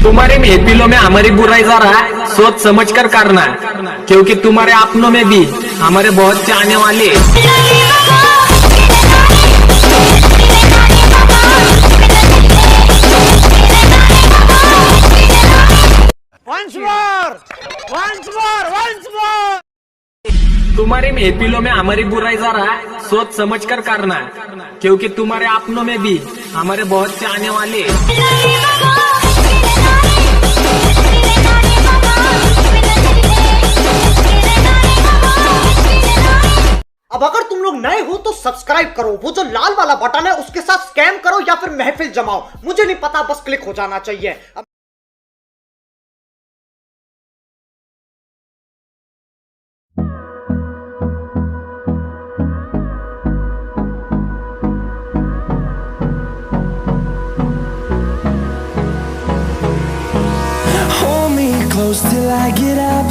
तुम्हारे महफिलों में हमारी बुराई जरा सोच समझ कर करना, क्योंकि तुम्हारे अपनों में भी हमारे बहुत चाहने वाले। तुम्हारे महफिलों में हमारी बुराई जरा सोच समझ कर करना, क्योंकि तुम्हारे अपनों में भी हमारे बहुत चाहने वाले। अब अगर तुम लोग नए हो तो सब्सक्राइब करो, वो जो लाल वाला बटन है उसके साथ स्कैम करो या फिर महफिल जमाओ, मुझे नहीं पता, बस क्लिक हो जाना चाहिए। Hold me close till I get up.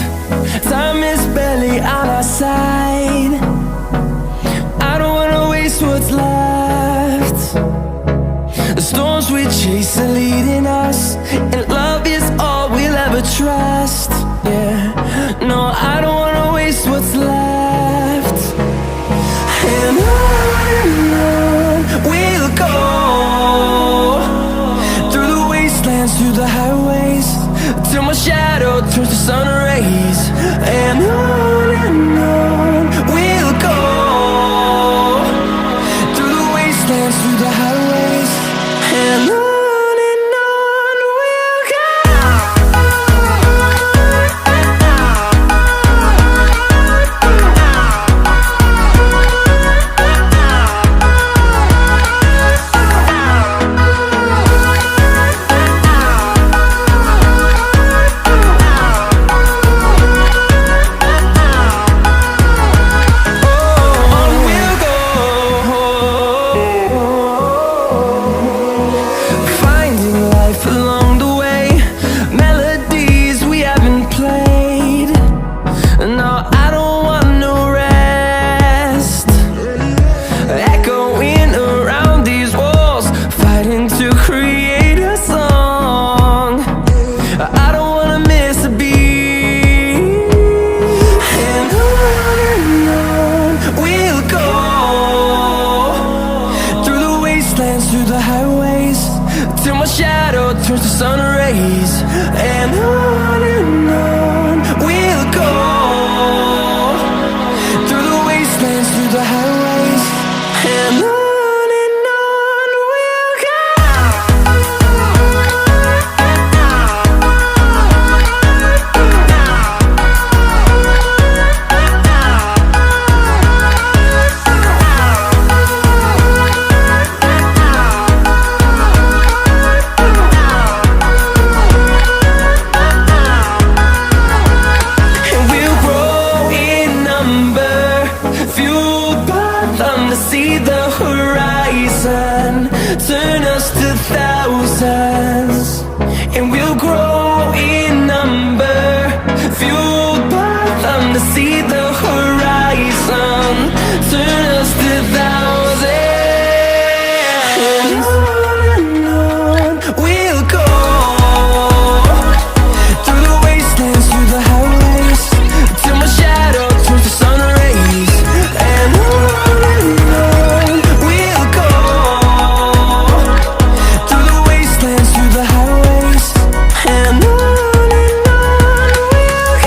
Time is barely on our side. I don't wanna waste what's left. The storms we chase are leading us, and love is all we'll ever trust. Yeah, no, I don't wanna waste what's left. And on we'll go, through the wastelands, through the highways, till my shadow turns to sun rays. And on we'll go, through the wastelands, through the highways, and on we'll go. Through the highways, till my shadow turns to sun rays. And on we'll go, through the wastelands, through the highways, and on we'll go. See the horizon turn us to thousands, and we'll grow